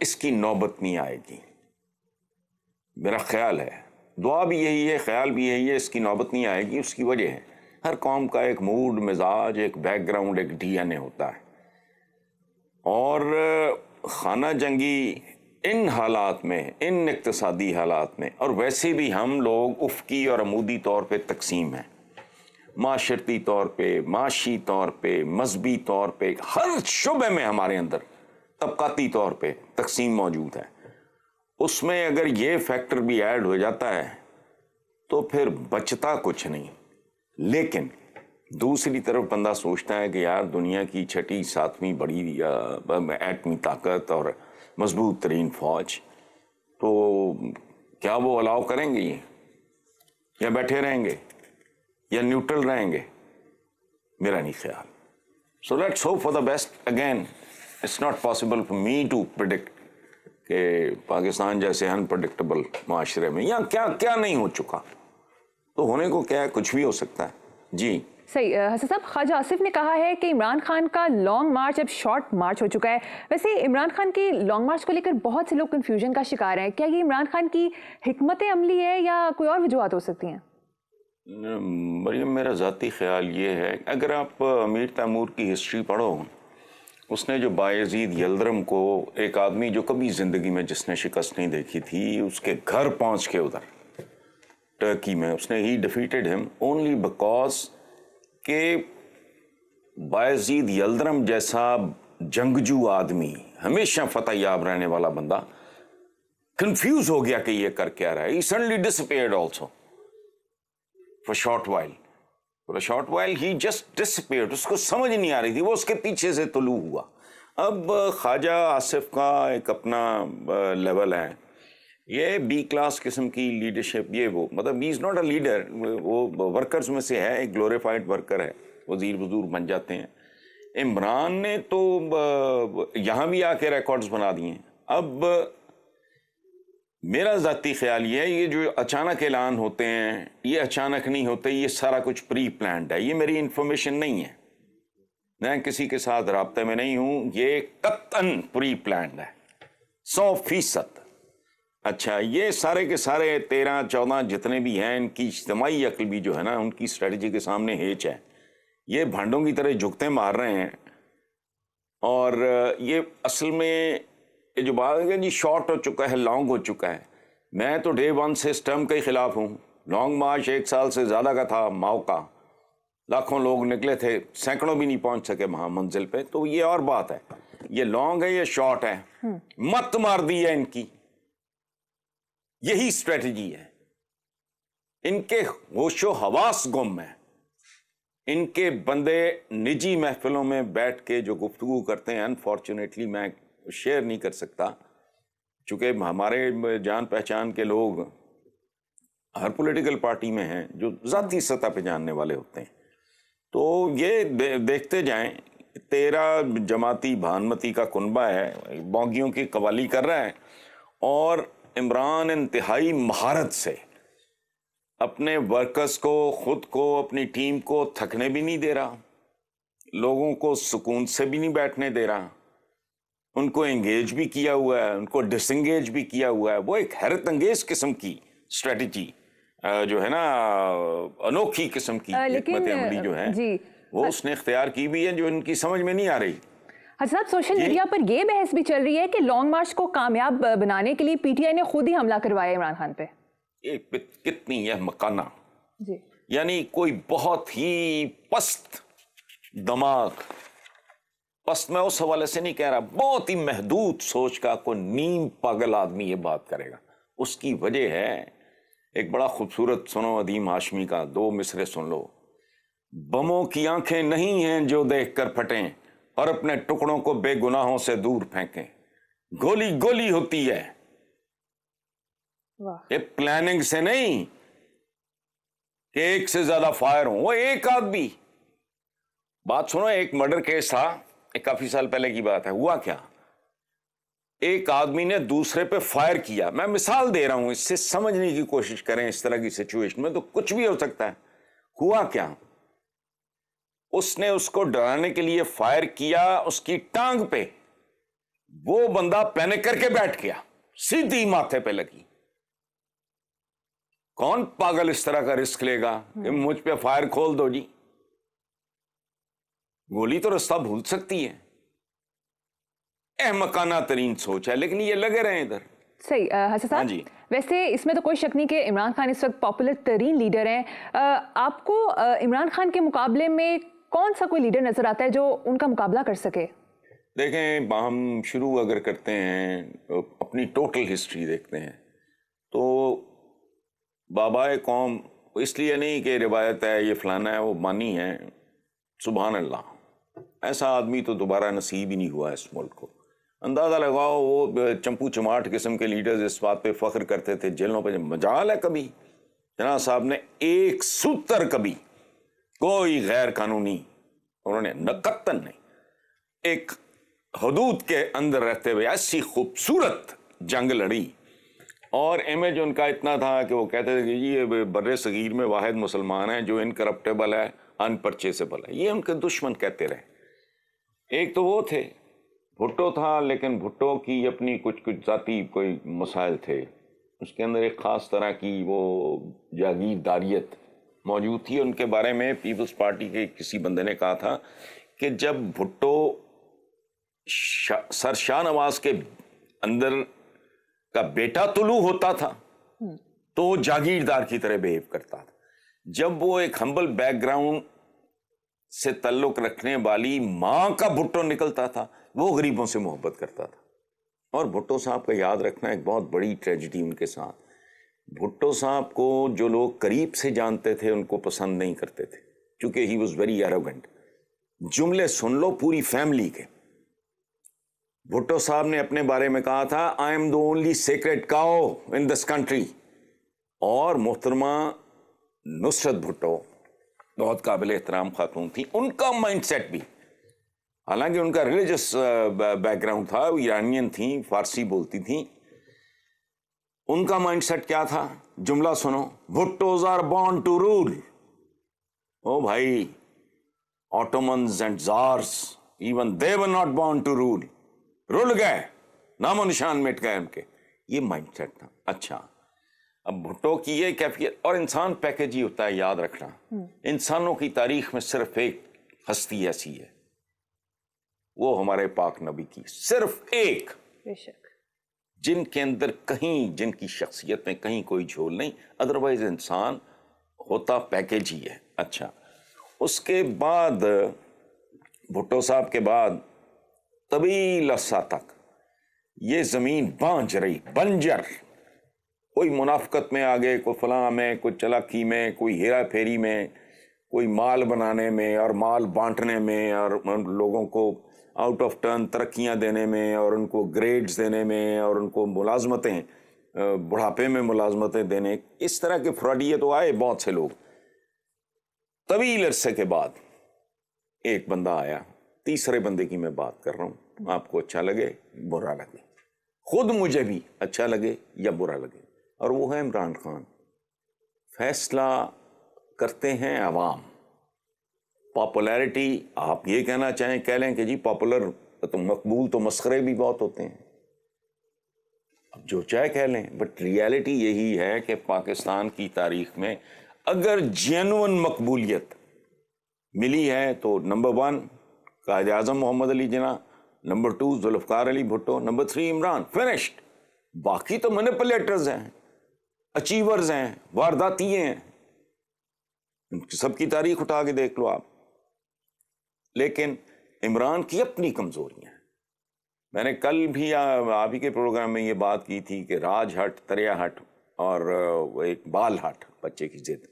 اس کی نوبت نہیں آئے گی. میرا خیال ہے, دعا بھی یہی ہے, خیال بھی یہی ہے, اس کی نوبت نہیں آئے گی. اس کی وجہ ہے ہر قوم کا ایک موڈ, مزاج, ایک بیک گراؤنڈ, ایک ڈی این اے ہوتا ہے. اور خانہ جنگی ان حالات میں, ان اقتصادی حالات میں, اور ویسے بھی ہم لوگ افقی اور عمودی طور پہ تقسیم ہیں, معاشرتی طور پہ, معاشی طور پہ, مذہبی طور پہ, ہر شعبے میں ہمارے اندر طبقاتی طور پہ تقسیم موجود ہے. اس میں اگر یہ فیکٹر بھی ایڈ ہو جاتا ہے تو پھر بچتا کچھ نہیں. لیکن دوسری طرف بندہ سوچتا ہے کہ یار دنیا کی 6 7ویں بڑی ایٹمی طاقت اور مضبوط ترین فوج, تو کیا وہ الاؤ کریں گے یہ, یا بیٹھے رہیں گے, یا نیوٹرل رہیں گے؟ میرا نہیں خیال. So let's hope for the best. Again it's not possible for me to predict کہ پاکستان جیسے انپریڈکٹیبل معاشرے میں یا کیا کیا نہیں ہو چکا, تو ہونے کو کیا ہے, کچھ بھی ہو سکتا ہے. جی صحیح. حسن صاحب, خواجہ آصف نے کہا ہے کہ عمران خان کا لانگ مارچ اب شارٹ مارچ ہو چکا ہے. ویسے عمران خان کی لانگ مارچ کو لے کر بہت سے لوگ کنفیوژن کا شکار ہیں. کیا یہ عمران خان کی حکمت عملی ہے یا کوئی اور وجوہات ہو سکتی ہیں؟ مریم, میرا ذاتی خیال یہ ہے, اگر آپ امیر تیمور کی ہسٹری پڑھو, اس نے جو بایزید یلدرم کو, ایک آدمی جو کبھی زندگی میں جس نے شکست نہیں دیکھی تھی, اس کے گھر پہنچ کے ادھر ٹرکی میں اس نے ہی ڈیفیٹڈ ہم اونلی بیکاز کہ بایزید یلدرم جیسا جنگجو آدمی, ہمیشہ فتح یاب رہنے والا بندہ, کنفیوز ہو گیا کہ یہ کر کیا رہا ہے. He suddenly disappeared also for a short while. For a short while he just disappeared. اس کو سمجھ نہیں آ رہی تھی, وہ اس کے پیچھے سے طلوع ہوا. اب خواجہ آصف کا ایک اپنا لیول ہے, یہ بی کلاس قسم کی لیڈرشپ, یہ وہ مطلب ہی از ناٹ اے لیڈر, وہ ورکرز میں سے ہے, ایک گلوریفائڈ ورکر ہے, وزیر وزور بن جاتے ہیں. عمران نے تو یہاں بھی آ کے ریکارڈز بنا دیے ہیں. اب میرا ذاتی خیال یہ ہے, یہ جو اچانک اعلان ہوتے ہیں یہ اچانک نہیں ہوتے, یہ سارا کچھ پری پلانڈ ہے. یہ میری انفارمیشن نہیں ہے, میں کسی کے ساتھ رابطے میں نہیں ہوں, یہ قطعاً پری پلانڈ ہے 100%. اچھا, یہ سارے کے سارے 13-14 جتنے بھی ہیں, ان کی اجتماعی عقل بھی جو ہے نا, ان کی اسٹریٹجی کے سامنے ہیچ ہے. یہ بھانڈوں کی طرح جھکتے مار رہے ہیں. اور یہ اصل میں یہ جو بات ہے جی شارٹ ہو چکا ہے, لانگ ہو چکا ہے, میں تو ڈے 1 سے اس ٹرم کے ہی خلاف ہوں. لانگ مارچ 1 سال سے زیادہ کا تھا, ماؤ کا, لاکھوں لوگ نکلے تھے, سینکڑوں بھی نہیں پہنچ سکے وہاں منزل پہ. تو یہ اور بات ہے, یہ لانگ ہے, یہ شارٹ ہے, مت مار دی ہے ان کی, یہی اسٹریٹجی ہے. ان کے ہوش و حواس گم ہیں. ان کے بندے نجی محفلوں میں بیٹھ کے جو گفتگو کرتے ہیں, انفارچونیٹلی میں شیئر نہیں کر سکتا, چونکہ ہمارے جان پہچان کے لوگ ہر پولیٹیکل پارٹی میں ہیں جو ذاتی سطح پہ جاننے والے ہوتے ہیں. تو یہ دیکھتے جائیں, 13 جماعتی بھانمتی کا کنبہ ہے, بونگیوں کی قوالی کر رہا ہے, اور عمران انتہائی مہارت سے اپنے ورکرز کو, خود کو, اپنی ٹیم کو تھکنے بھی نہیں دے رہا, لوگوں کو سکون سے بھی نہیں بیٹھنے دے رہا, ان کو انگیج بھی کیا ہوا ہے, ان کو ڈس انگیج بھی کیا ہوا ہے. وہ ایک حیرت انگیز قسم کی اسٹریٹجی جو ہے نا, انوکھی قسم کی حکمت عملی جو ہے وہ اس نے اختیار کی بھی ہے, جو ان کی سمجھ میں نہیں آ رہی. حضرت سوشل میڈیا پر یہ بحث بھی چل رہی ہے کہ لانگ مارچ کو کامیاب بنانے کے لیے پی ٹی آئی نے خود ہی حملہ کروایا عمران خان پہ. کتنی یہ مکانہ, یعنی کوئی بہت ہی پست دماغ, پست میں اس حوالے سے نہیں کہہ رہا, بہت ہی محدود سوچ کا کوئی نیم پاگل آدمی یہ بات کرے گا. اس کی وجہ ہے ایک بڑا خوبصورت, سنو ادیم ہاشمی کا 2 مصرے سن لو. بموں کی آنکھیں نہیں ہیں جو دیکھ کر پھٹیں, اور اپنے ٹکڑوں کو بے گناہوں سے دور پھینکیں. گولی گولی ہوتی ہے, یہ پلاننگ سے نہیں کہ ایک سے زیادہ فائر ہوں. وہ ایک آدمی, بات سنو, ایک مرڈر کیس تھا, ایک کافی سال پہلے کی بات ہے. ہوا کیا, ایک آدمی نے دوسرے پہ فائر کیا. میں مثال دے رہا ہوں, اس سے سمجھنے کی کوشش کریں. اس طرح کی سچویشن میں تو کچھ بھی ہو سکتا ہے. ہوا کیا, اس نے اس کو ڈرانے کے لیے فائر کیا اس کی ٹانگ پہ, وہ بندہ پینک کر کے بیٹھ گیا, سیدھی ماتھے پہ لگی. کون پاگل اس طرح کا رسک لے گا کہ مجھ پہ فائر کھول دو جی؟ گولی تو رستہ بھول سکتی ہے. احمقانہ ترین سوچ ہے, لیکن یہ لگے رہے ادھر. صحیح. حسن صاحب, جی, ویسے اس میں تو کوئی شک نہیں کہ عمران خان اس وقت پاپولر ترین لیڈر ہیں. آپ کو عمران خان کے مقابلے میں کون سا کوئی لیڈر نظر آتا ہے جو ان کا مقابلہ کر سکے؟ دیکھیں, ہم شروع اگر کرتے ہیں اپنی ٹوٹل ہسٹری دیکھتے ہیں تو بابائے قوم اس لیے نہیں کہ روایت ہے یہ فلانا ہے وہ مانی ہے, سبحان اللہ, ایسا آدمی تو دوبارہ نصیب ہی نہیں ہوا اس ملک کو. اندازہ لگاؤ وہ چمپو چماٹ قسم کے لیڈرز اس بات پہ فخر کرتے تھے جیلوں پہ, مجال ہے کبھی جناب صاحب نے ایک سوتر کبھی کوئی غیر قانونی انہوں نے نقطن نہیں, ایک حدود کے اندر رہتے ہوئے ایسی خوبصورت جنگ لڑی. اور امیج ان کا اتنا تھا کہ وہ کہتے تھے کہ یہ بر صغیر میں واحد مسلمان ہیں جو انکرپٹیبل ہے, ان پرچیسیبل ہے. یہ ان کے دشمن کہتے رہے. ایک تو وہ تھے, بھٹو تھا, لیکن بھٹو کی اپنی کچھ ذاتی کوئی مسائل تھے. اس کے اندر ایک خاص طرح کی وہ جاگیرداریت موجود تھی. ان کے بارے میں پیپلز پارٹی کے کسی بندے نے کہا تھا کہ جب بھٹو سر شاہ نواز کے اندر کا بیٹا طلوع ہوتا تھا تو وہ جاگیردار کی طرح بیہیو کرتا تھا. جب وہ ایک ہمبل بیک گراؤنڈ سے تعلق رکھنے والی ماں کا بھٹو نکلتا تھا وہ غریبوں سے محبت کرتا تھا. اور بھٹو صاحب کا یاد رکھنا ایک بہت بڑی ٹریجڈی ان کے ساتھ, بھٹو صاحب کو جو لوگ قریب سے جانتے تھے ان کو پسند نہیں کرتے تھے کیونکہ ہی واز ویری ایروگنٹ. جملے سن لو پوری فیملی کے. بھٹو صاحب نے اپنے بارے میں کہا تھا I am the only secret cow in this country. اور محترمہ نصرت بھٹو بہت قابل احترام خاتون تھی. ان کا مائنڈ سیٹ بھی, حالانکہ ان کا ریلیجس بیک گراؤنڈ تھا, وہ ایرانین تھیں, فارسی بولتی تھیں, ان کا مائنڈ سیٹ کیا تھا؟ جملہ سنو, Bhuttos are born to rule. او بھائی, Ottomans and tsars even they were not born to rule. رول گئے, نام و نشان مٹ گئے ان کے. یہ مائنڈ سیٹ تھا. اچھا, اب بھٹو کی یہ کیفیت, اور انسان پیکج ہی ہوتا ہے, یاد رکھنا. انسانوں کی تاریخ میں صرف ایک ہستی ایسی ہے, وہ ہمارے پاک نبی کی, صرف ایک, جن کے اندر کہیں, جن کی شخصیت میں کہیں کوئی جھول نہیں. ادروائز انسان ہوتا پیکج ہی ہے. اچھا, اس کے بعد بھٹو صاحب کے بعد طویل عرصہ تک یہ زمین بانجھ رہی, بنجر. کوئی منافقت میں آگے, کوئی فلاں میں, کوئی چلاکی میں, کوئی ہیرا پھیری میں, کوئی مال بنانے میں اور مال بانٹنے میں, اور لوگوں کو آؤٹ آف ٹرن ترقیاں دینے میں, اور ان کو گریڈز دینے میں, اور ان کو ملازمتیں, بڑھاپے میں ملازمتیں دینے. اس طرح کے فراڈیے تو آئے بہت سے لوگ. طویل عرصے کے بعد ایک بندہ آیا, تیسرے بندے کی میں بات کر رہا ہوں, آپ کو اچھا لگے برا لگے, خود مجھے بھی اچھا لگے یا برا لگے, اور وہ ہے عمران خان. فیصلہ کرتے ہیں عوام. پاپولیرٹی آپ یہ کہنا چاہیں کہہ لیں کہ جی پاپولر تو مقبول تو مسخرے بھی بہت ہوتے ہیں, اب جو چاہے کہہ لیں, بٹ ریالٹی یہی ہے کہ پاکستان کی تاریخ میں اگر جینون مقبولیت ملی ہے تو نمبر 1 قائد اعظم محمد Ali Jinnah, number 2 Zulfiqar Ali Bhutto, number 3 Imran. Finished. باقی تو مینیپولیٹرز ہیں, اچیورز ہیں, وارداتیے ہیں, سب کی تاریخ اٹھا کے دیکھ لو آپ. لیکن عمران کی اپنی کمزوریاں ہیں. میں نے کل بھی آپ ہی کے پروگرام میں یہ بات کی تھی کہ راج ہٹ, تریا ہٹ اور ایک بال ہٹ, بچے کی ضد.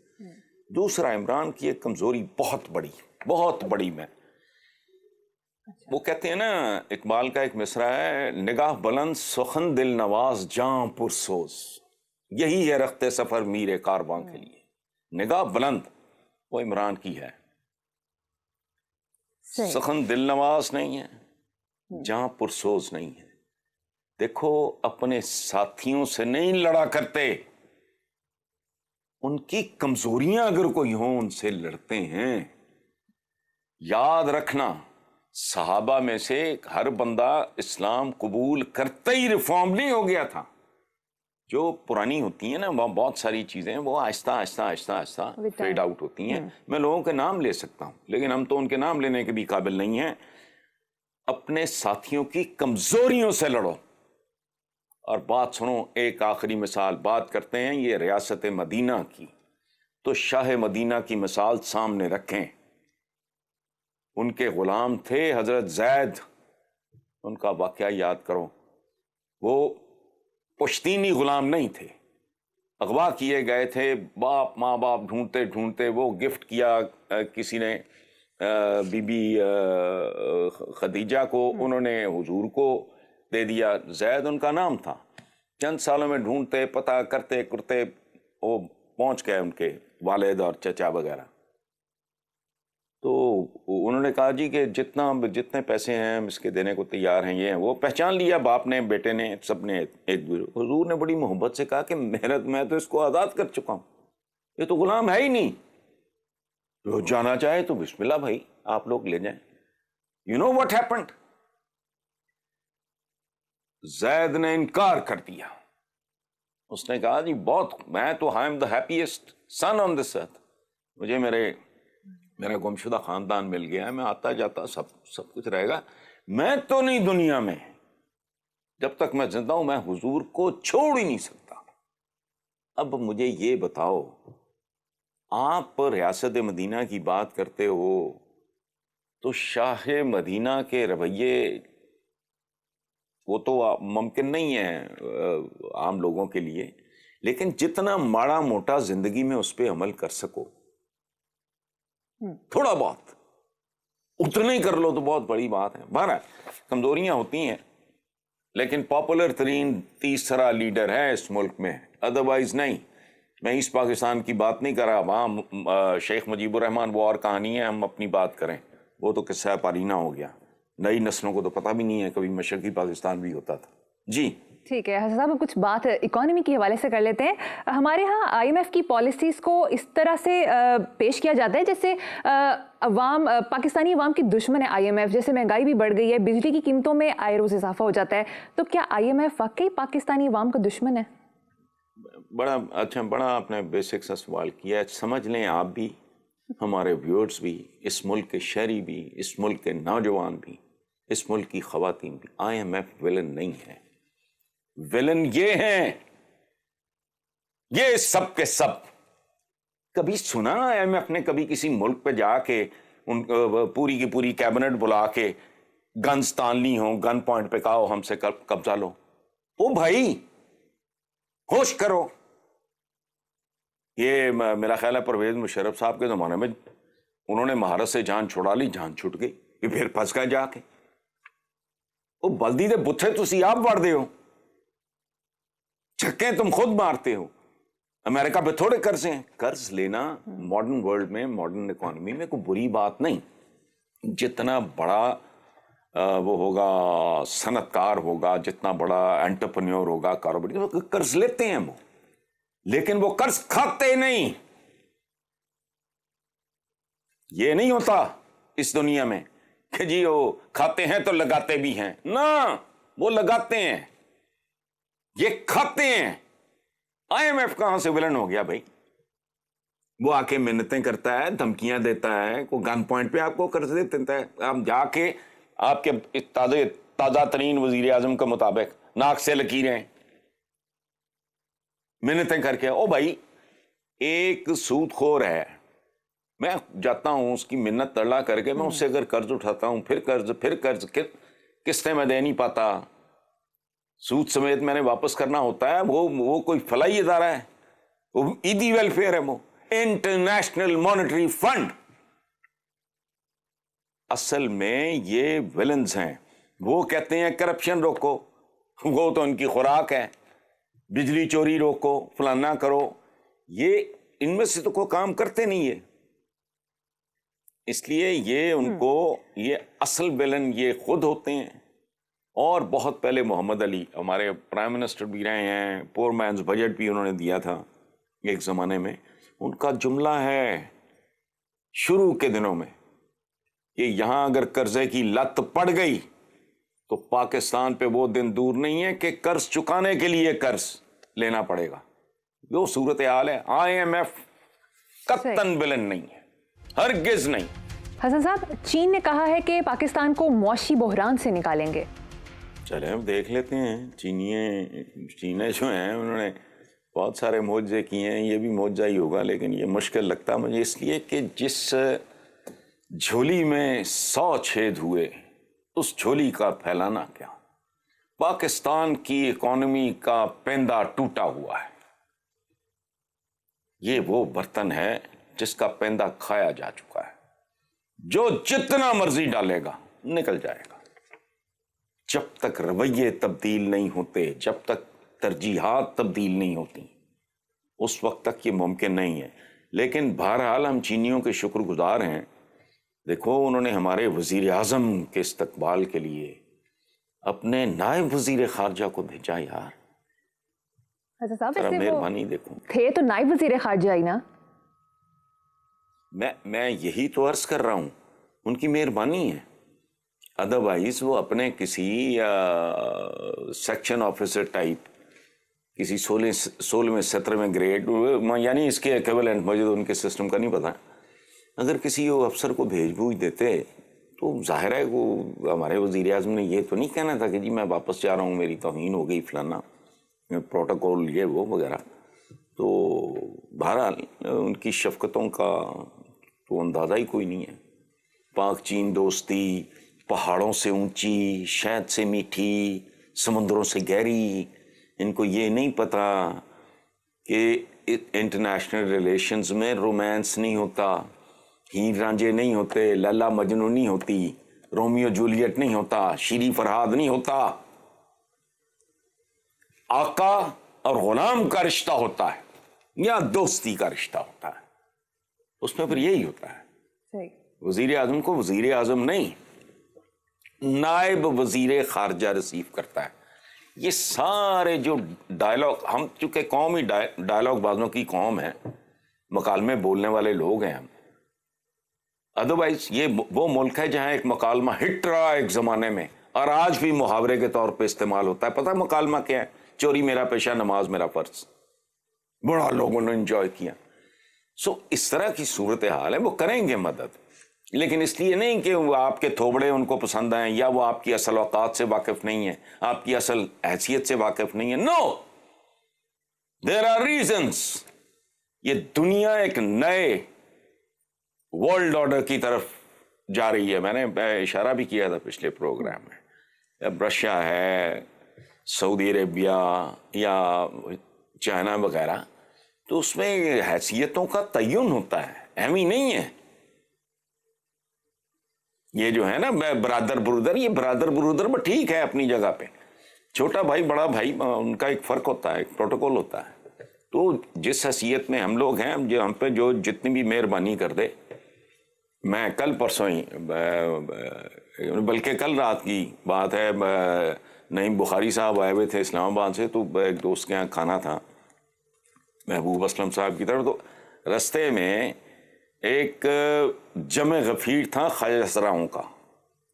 دوسرا, عمران کی ایک کمزوری بہت بڑی میں, وہ کہتے ہیں نا, اقبال کا ایک مصرع ہے, نگاہ بلند سخن دل نواز جاں پرسوز, یہی ہے رخت سفر میر کارواں کے لیے. نگاہ بلند وہ عمران کی ہے, سخن دل نواز نہیں ہے, جہاں پرسوز نہیں ہے. دیکھو اپنے ساتھیوں سے نہیں لڑا کرتے, ان کی کمزوریاں اگر کوئی ہوں ان سے لڑتے ہیں. یاد رکھنا, صحابہ میں سے ہر بندہ اسلام قبول کرتے ہی ریفارم نہیں ہو گیا تھا. جو پرانی ہوتی ہیں نا وہ بہت ساری چیزیں وہ آہستہ آہستہ آہستہ آہستہ فیڈ آؤٹ ہوتی ہیں. میں لوگوں کے نام لے سکتا ہوں لیکن ہم تو ان کے نام لینے کے بھی قابل نہیں ہیں. اپنے ساتھیوں کی کمزوریوں سے لڑو. اور بات سنو، ایک آخری مثال بات کرتے ہیں یہ ریاست مدینہ کی، تو شاہ مدینہ کی مثال سامنے رکھیں. ان کے غلام تھے حضرت زید، ان کا واقعہ یاد کرو. وہ پشتینی غلام نہیں تھے، اغوا کیے گئے تھے. باپ ماں باپ ڈھونڈتے ڈھونڈتے وہ گفٹ کیا کسی نے بی بی خدیجہ کو، انہوں نے حضور کو دے دیا. زید ان کا نام تھا. چند سالوں میں ڈھونڈتے پتہ کرتے کرتے وہ پہنچ گئے ان کے والد اور چچا وغیرہ. تو انہوں نے کہا جی کہ جتنے پیسے ہیں ہم اس کے دینے کو تیار ہیں. یہ وہ پہچان لیا باپ نے، بیٹے نے، سب نے ایک حضور نے بڑی محبت سے کہا کہ میں تو اس کو آزاد کر چکا ہوں، یہ تو غلام ہے ہی نہیں. جو جانا چاہے تو بسم اللہ بھائی آپ لوگ لے جائیں. You know what happened? Zaid نے انکار کر دیا. اس نے کہا جی میں تو آئی ایم دا ہیپیسٹ سن آن دس ارتھ. مجھے میرا گمشدہ خاندان مل گیا ہے، میں آتا جاتا سب کچھ رہے گا. میں تو نہیں دنیا میں، جب تک میں زندہ ہوں میں حضور کو چھوڑ ہی نہیں سکتا. اب مجھے یہ بتاؤ، آپ ریاست مدینہ کی بات کرتے ہو تو شاہ مدینہ کے رویے وہ تو ممکن نہیں ہے عام لوگوں کے لیے، لیکن جتنا ماڑا موٹا زندگی میں اس پہ عمل کر سکو، تھوڑا بہت اتنا ہی کر لو تو بہت بڑی بات ہے. بہرحال کمزوریاں ہوتی ہیں لیکن پاپولر ترین تیسرا لیڈر ہے اس ملک میں، ادروائز نہیں. میں ایسٹ پاکستان کی بات نہیں کر رہا، وہاں شیخ مجیب الرحمان وہ اور کہانی ہے، ہم اپنی بات کریں. وہ تو قصہ پارینہ ہو گیا، نئی نسلوں کو تو پتہ بھی نہیں ہے کبھی مشرقی پاکستان بھی ہوتا تھا. جی ٹھیک ہے حسن صاحب، کچھ بات اکانومی کے حوالے سے کر لیتے ہیں. ہمارے ہاں آئی ایم ایف کی پالیسیز کو اس طرح سے پیش کیا جاتا ہے جیسے پاکستانی عوام کی دشمن ہے آئی ایم ایف. جیسے مہنگائی بھی بڑھ گئی ہے، بجلی کی قیمتوں میں آئے روز اضافہ ہو جاتا ہے، تو کیا آئی ایم ایف واقعی پاکستانی عوام کا دشمن ہے؟ بڑا اچھا، بڑا آپ نے بیسک سا سوال کیا ہے. سمجھ لیں آپ بھی، ہمارے ویورز بھی، اس ملک کے شہری بھی، اس ملک کے نوجوان بھی، اس ملک کی خواتین بھی، آئی ایم ایف ویلن نہیں ہے. ویلن یہ ہیں، یہ سب کے سب. کبھی سنا آئی ایم ایف نے کبھی کسی ملک پہ جا کے ان پوری کی پوری کیبنٹ بلا کے گنز تان لی ہوں، گن پوائنٹ پہ کہا ہم سے قبضہ لو؟ او بھائی ہوش کرو. یہ میرا خیال ہے پرویز مشرف صاحب کے زمانے میں انہوں نے مہارت سے جان چھڑا لی، جان چھٹ گئی، کہ پھر پھنس گئے جا کے. وہ بلدی دے بتھے تسی آپ وڑ دے ہو، چھکے تم خود مارتے ہو. امریکہ پہ تھوڑے قرض ہیں. قرض لینا ماڈرن ورلڈ میں، ماڈرن اکانومی میں کوئی بری بات نہیں. جتنا بڑا وہ ہوگا صنعت کار ہوگا، جتنا بڑا انٹرپرینیور ہوگا، کاروباری، قرض لیتے ہیں وہ، لیکن وہ قرض کھاتے نہیں. یہ نہیں ہوتا اس دنیا میں کہ جی وہ کھاتے ہیں تو لگاتے بھی ہیں. نہ، وہ لگاتے ہیں، یہ کھاتے ہیں. آئی ایم ایف کہاں سے ولن ہو گیا بھائی؟ وہ آ کے منتیں کرتا ہے، دھمکیاں دیتا ہے، کوئی گن پوائنٹ پہ آپ کو قرض دیتا ہے. آپ جا کے آپ کے تازہ ترین وزیر اعظم کے مطابق ناک سے لکیریں منتیں کر کے. او بھائی ایک سود خور ہے، میں جاتا ہوں اس کی منت تڑلا کر کے، میں اس سے اگر قرض اٹھاتا ہوں، پھر قرض قسطیں میں دے نہیں پاتا، سود سمیت میں نے واپس کرنا ہوتا ہے. وہ کوئی فلاحی ادارہ ہے؟ وہ عیدی ویلفیئر ہے، وہ انٹرنیشنل مانیٹری فنڈ. اصل میں یہ ویلنز ہیں. وہ کہتے ہیں کرپشن روکو، وہ تو ان کی خوراک ہے. بجلی چوری روکو، فلانا کرو، یہ ان میں سے تو کوئی کام کرتے نہیں ہے. اس لیے یہ ان کو یہ اصل ویلن یہ خود ہوتے ہیں. اور بہت پہلے محمد علی ہمارے پرائم منسٹر بھی رہے ہیں، پور مینز بجٹ بھی انہوں نے دیا تھا ایک زمانے میں. ان کا جملہ ہے شروع کے دنوں میں کہ یہاں اگر قرضے کی لت پڑ گئی تو پاکستان پہ وہ دن دور نہیں ہے کہ قرض چکانے کے لیے قرض لینا پڑے گا. جو صورتحال ہے IMF قطعاً بلن نہیں ہے, ہرگز نہیں. حسن صاحب, چین نے کہا ہے کہ پاکستان کو معاشی بحران سے نکالیں گے. چلیں ہم دیکھ لیتے ہیں. چینیں جو ہیں انہوں نے بہت سارے معجزے کیے ہیں, یہ بھی معجزہ ہی ہوگا, لیکن یہ مشکل لگتا ہے مجھے اس لیے کہ جس جھولی میں 100 چھید ہوئے اس جھولی کا پھیلانا کیا. پاکستان کی اکانومی کا پیندہ ٹوٹا ہوا ہے. یہ وہ برتن ہے جس کا پیندہ کھایا جا چکا ہے. جو جتنا مرضی ڈالے گا نکل جائے گا. جب تک رویے تبدیل نہیں ہوتے, جب تک ترجیحات تبدیل نہیں ہوتی, اس وقت تک یہ ممکن نہیں ہے. لیکن بہرحال ہم چینیوں کے شکر گزار ہیں. دیکھو انہوں نے ہمارے وزیر اعظم کے استقبال کے لیے اپنے نائب وزیر خارجہ کو بھیجا. یار مہربانی دیکھو, تھے تو نائب وزیر خارجہ ہی نا. میں یہی تو عرض کر رہا ہوں, ان کی مہربانی ہے. ادروائز وہ اپنے کسی سیکشن آفیسر ٹائپ کسی 16ویں 17ویں گریڈ, یعنی اس کے ایکویلنٹ مجھے تو ان کے سسٹم کا نہیں پتا, اگر کسی افسر کو بھوج دیتے تو ظاہر ہے وہ ہمارے وزیر اعظم نے یہ تو نہیں کہنا تھا کہ جی میں واپس جا رہا ہوں, میری توہین ہو گئی فلانا پروٹوکول یہ وہ وغیرہ. تو بہرحال ان کی شفقتوں کا تو اندازہ ہی کوئی نہیں ہے. پاک چین دوستی پہاڑوں سے اونچی, شہد سے میٹھی, سمندروں سے گہری. ان کو یہ نہیں پتا کہ انٹرنیشنل ریلیشنز میں رومانس نہیں ہوتا, ہیر رانجھے نہیں ہوتے, لیلا مجنو نہیں ہوتی, رومیو جولیٹ نہیں ہوتا, شیری فرہاد نہیں ہوتا. آقا اور غلام کا رشتہ ہوتا ہے یا دوستی کا رشتہ ہوتا ہے. اس میں پھر یہی ہوتا ہے. وزیر اعظم کو وزیر اعظم نہیں, نائب وزیر خارجہ ریسیو کرتا ہے. یہ سارے جو ڈائلاگ, ہم چونکہ قوم ہی ڈائلاگ بازوں کی قوم ہے, مکالمے بولنے والے لوگ ہیں ہم. ادروائز یہ وہ ملک ہے جہاں ایک مکالمہ ہٹ رہا ایک زمانے میں اور آج بھی محاورے کے طور پہ استعمال ہوتا ہے. پتہ مکالمہ کیا ہے؟ چوری میرا پیشہ, نماز میرا فرض. بڑا لوگوں نے انجوائے کیا. اس طرح کی صورتحال ہے. وہ کریں گے مدد, لیکن اس لیے نہیں کہ وہ آپ کے تھوبڑے ان کو پسند آئیں یا وہ آپ کی اصل اوقات سے واقف نہیں ہے, آپ کی اصل حیثیت سے واقف نہیں ہے. نو, دیر آر ریزنس. یہ دنیا ایک نئے ورلڈ آرڈر کی طرف جا رہی ہے. میں نے اشارہ بھی کیا تھا پچھلے پروگرام میں. اب رشیا ہے, سعودی عربیہ یا چائنا وغیرہ, تو اس میں حیثیتوں کا تعین ہوتا ہے, اہم ہی نہیں ہے. یہ جو ہے نا برادر برودر, یہ برادر برودر میں ٹھیک ہے اپنی جگہ پہ, چھوٹا بھائی بڑا بھائی ان کا ایک فرق ہوتا ہے, ایک پروٹوکول ہوتا ہے. تو جس حیثیت میں ہم لوگ ہیں, جو ہم پہ جو جتنی بھی مہربانی کر دے. میں کل پرسوں ہی, بلکہ کل رات کی بات ہے, نعیم بخاری صاحب آئے ہوئے تھے اسلام آباد سے, تو ایک دوست کے یہاں کھانا تھا محبوب اسلم صاحب کی طرف. تو رستے میں ایک جمع غفیر تھا خواجہ اسراؤں کا,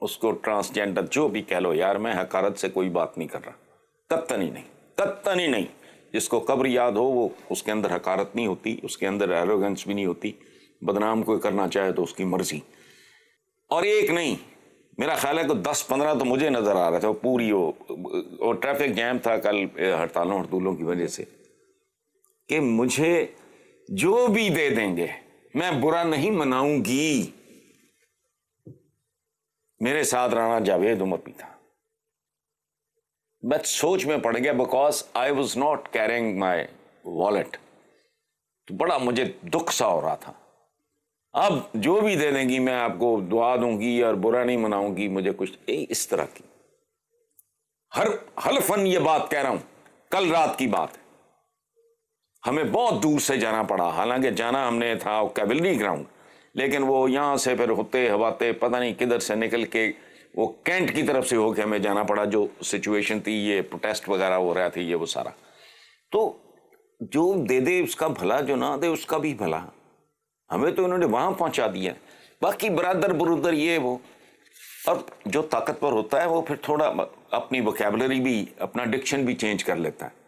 اس کو ٹرانسجینڈر جو بھی کہہ لو یار, میں حقارت سے کوئی بات نہیں کر رہا, قطعاً ہی نہیں. جس کو قبر یاد ہو وہ, اس کے اندر حقارت نہیں ہوتی, اس کے اندر ایروگنس بھی نہیں ہوتی. بدنام کوئی کرنا چاہے تو اس کی مرضی. اور ایک نہیں, میرا خیال ہے کہ 10-15 تو مجھے نظر آ رہا تھا. وہ پوری وہ ٹریفک جیم تھا کل ہڑتالوں کی وجہ سے, کہ مجھے جو بھی دے دیں گے میں برا نہیں مناؤں گی. میرے ساتھ رانا جاوید عمر بھی تھا. بس سوچ میں پڑ گیا, because I was not carrying my wallet. تو بڑا مجھے دکھ سا ہو رہا تھا. اب جو بھی دے دیں گی میں آپ کو دعا دوں گی اور برا نہیں مناؤں گی, مجھے کچھ اس طرح کی. ہر حلفاً یہ بات کہہ رہا ہوں, کل رات کی بات ہے. ہمیں بہت دور سے جانا پڑا, حالانکہ جانا ہم نے تھا کیولری گراؤنڈ, لیکن وہ یہاں سے پھر ہوتے ہواتے پتہ نہیں کدھر سے نکل کے وہ کینٹ کی طرف سے ہو کے ہمیں جانا پڑا. جو سچویشن تھی, یہ پروٹیسٹ وغیرہ ہو رہا تھی, یہ وہ سارا. تو جو دے دے اس کا بھلا, جو نہ دے اس کا بھی بھلا. ہمیں تو انہوں نے وہاں پہنچا دیا. باقی برادر برودر یہ وہ، اور جو طاقتور ہوتا ہے وہ پھر تھوڑا اپنی ووکیبلری بھی، اپنا ڈکشن بھی چینج کر لیتا ہے.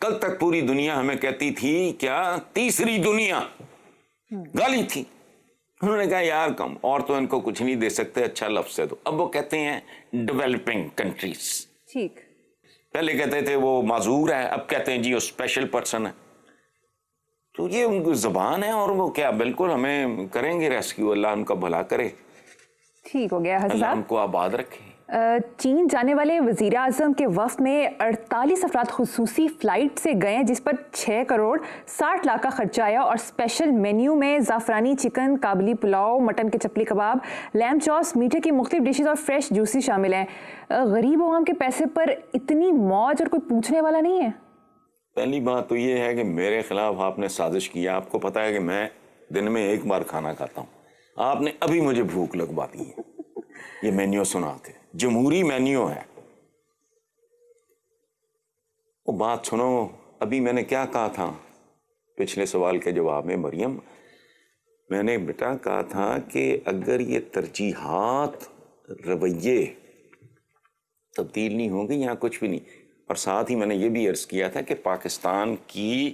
کل تک پوری دنیا ہمیں کہتی تھی کیا تیسری دنیا، گالی تھی. انہوں نے کہا یار کم، اور تو ان کو کچھ نہیں دے سکتے، اچھا لفظ ہے. تو اب وہ کہتے ہیں ڈیولپنگ کنٹریز. ٹھیک. پہلے کہتے تھے وہ معذور ہے، اب کہتے ہیں جی وہ اسپیشل پرسن ہے. تو یہ ان کی زبان ہے، اور وہ کیا بالکل ہمیں کریں گے ریسکیو. اللہ ان کا بھلا کرے. ٹھیک ہو گیا حسن اللہ صاحب. ان کو آباد رکھے. چین جانے والے وزیر اعظم کے وفد میں 48 افراد خصوصی فلائٹ سے گئے ہیں، جس پر 6 کروڑ 60 لاکھ کا خرچہ آیا، اور اسپیشل مینیو میں زعفرانی چکن، کابلی پلاؤ، مٹن کے چپلی کباب، لیم چوپس، میٹھے کی مختلف ڈشز اور فریش جوسی شامل ہیں. غریب عوام کے پیسے پر اتنی موج اور کوئی پوچھنے والا نہیں ہے. پہلی بات تو یہ ہے کہ میرے خلاف آپ نے سازش کیا. آپ کو پتا ہے کہ میں دن میں 1 بار کھانا کھاتا ہوں. آپ نے ابھی مجھے بھوک لگوا دی ہے یہ مینیو سنا کے. جمہوری مینیو ہے. وہ بات سنو، ابھی میں نے کیا کہا تھا پچھلے سوال کے جواب میں مریم؟ میں نے بیٹا کہا تھا کہ اگر یہ ترجیحات، رویے تبدیل نہیں ہوں گے یہاں کچھ بھی نہیں. اور ساتھ ہی میں نے یہ بھی عرض کیا تھا کہ پاکستان کی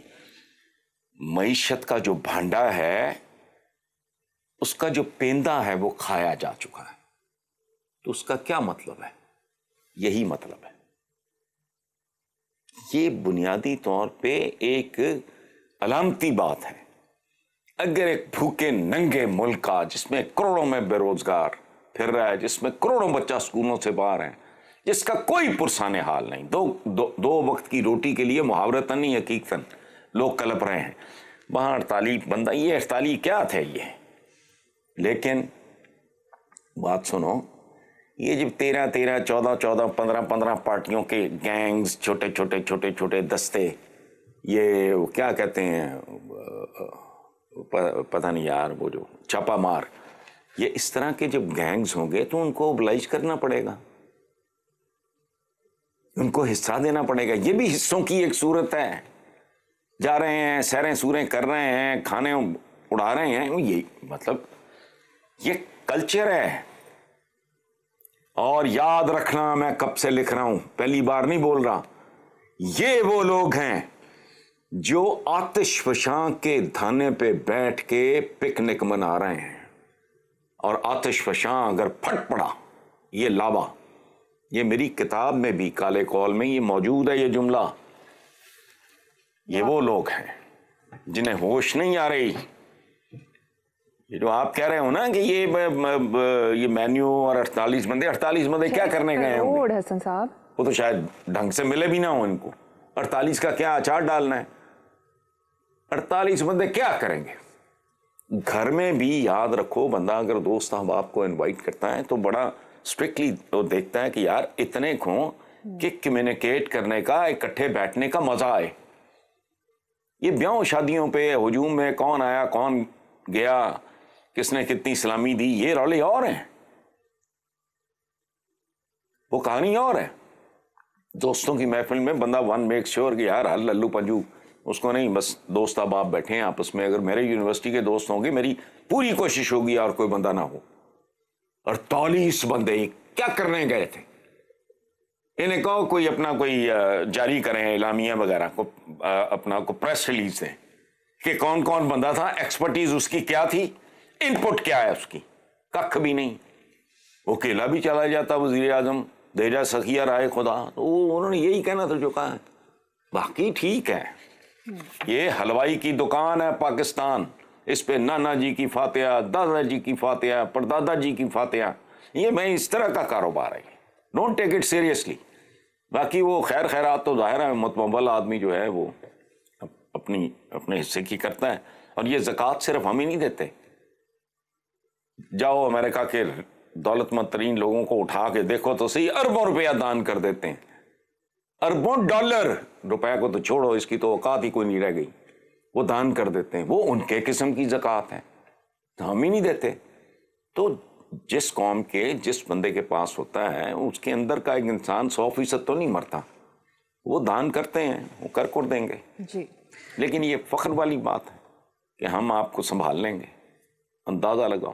معیشت کا جو بھانڈا ہے، اس کا جو پیندہ ہے وہ کھایا جا چکا ہے. تو اس کا کیا مطلب ہے؟ یہی مطلب ہے. یہ بنیادی طور پہ ایک علامتی بات ہے. اگر ایک بھوکے ننگے ملک کا، جس میں کروڑوں میں بے روزگار پھر رہا ہے، جس میں کروڑوں بچہ سکولوں سے باہر ہیں، جس کا کوئی پرسان حال نہیں، دو وقت کی روٹی کے لیے محاورتاً نہیں حقیقتاً لوگ کلپ رہے ہیں، وہاں 48 بندہ، یہ 48 کیا تھے یہ؟ لیکن بات سنو، یہ جب 13 14 15 پارٹیوں کے گینگز، چھوٹے چھوٹے دستے، یہ کیا کہتے ہیں، پتہ نہیں یار، وہ جو چھاپا مار، یہ اس طرح کے جب گینگز ہوں گے تو ان کو اوبلائز کرنا پڑے گا، ان کو حصہ دینا پڑے گا. یہ بھی حصوں کی ایک صورت ہے. جا رہے ہیں، سیریں سوریں کر رہے ہیں، کھانے اڑا رہے ہیں. یہ مطلب یہ کلچر ہے. اور یاد رکھنا، میں کب سے لکھ رہا ہوں، پہلی بار نہیں بول رہا، یہ وہ لوگ ہیں جو آتش فشاں کے دھانے پہ بیٹھ کے پکنک منا رہے ہیں. اور آتش فشاں اگر پھٹ پڑا، یہ لاوا، یہ میری کتاب میں بھی کالے کول میں یہ موجود ہے یہ جملہ. یہ وہ لوگ ہیں جنہیں ہوش نہیں آ رہی. یہ جو آپ کہہ رہے ہو نا کہ یہ مینیو اور 48 بندے کیا کرنے گئے ہوں گے؟ حسن صاحب وہ تو شاید ڈھنگ سے ملے بھی نہ ہو ان کو. 48 کا کیا اچار ڈالنا ہے؟ 48 بندے کیا کریں گے؟ گھر میں بھی یاد رکھو، بندہ اگر دوست احباب کو انوائٹ کرتا ہے تو بڑا اسٹرکٹلی وہ دیکھتا ہے کہ یار اتنے کھوں کہ کمیونیکیٹ کرنے کا، اکٹھے بیٹھنے کا مزہ آئے. یہ بیاہ شادیوں پہ ہجوم میں کون آیا کون گیا، کس نے کتنی سلامی دی، یہ رولے اور ہیں، وہ کہانی اور ہے. دوستوں کی محفل میں بندہ ون میک شیور کہ یار ہر للو پنجو اس کو نہیں، بس دوست احباب بیٹھے ہیں آپس میں. اگر میرے یونیورسٹی کے دوست ہوں گے، میری پوری کوشش ہوگی اور کوئی بندہ نہ ہو. 48 بندے کیا کرنے گئے تھے؟ انہیں کہو کوئی اپنا کوئی جاری کریں اعلامیہ وغیرہ کو، اپنا کو پریس ریلیز دیں کہ کون کون بندہ تھا، ایکسپرٹیز اس کی کیا تھی، ان پٹ کیا ہے اس کی. ککھ بھی نہیں. وہ اکیلا بھی چلا جاتا وزیر اعظم، دے جا سخیہ رائے خدا. تو انہوں نے یہی کہنا تھا جو کہا ہے. باقی ٹھیک ہے، یہ حلوائی کی دکان ہے پاکستان، اس پہ نانا جی کی فاتحہ، دادا جی کی فاتحہ، پردادا جی کی فاتحہ. یہ میں اس طرح کا کاروبار ہے، ڈونٹ ٹیک اٹ سیریسلی. باقی وہ خیر خیرات تو ظاہر ہے متمول آدمی جو ہے وہ اپنے حصے کی کرتا ہے. اور یہ زکوٰۃ صرف ہم ہی نہیں دیتے. جاؤ امریکہ کے دولت مند ترین لوگوں کو اٹھا کے دیکھو تو صحیح، اربوں روپیہ دان کر دیتے ہیں، اربوں ڈالر. روپیہ کو تو چھوڑو، اس کی تو اوقات ہی کوئی نہیں رہ گئی. وہ دان کر دیتے ہیں، وہ ان کے قسم کی زکوٰۃ ہے، تو ہم ہی نہیں دیتے. تو جس قوم کے جس بندے کے پاس ہوتا ہے، اس کے اندر کا ایک انسان 100% تو نہیں مرتا. وہ دان کرتے ہیں، وہ کر دیں گے جی. لیکن یہ فخر والی بات ہے کہ ہم آپ کو سنبھال لیں گے. اندازہ لگاؤ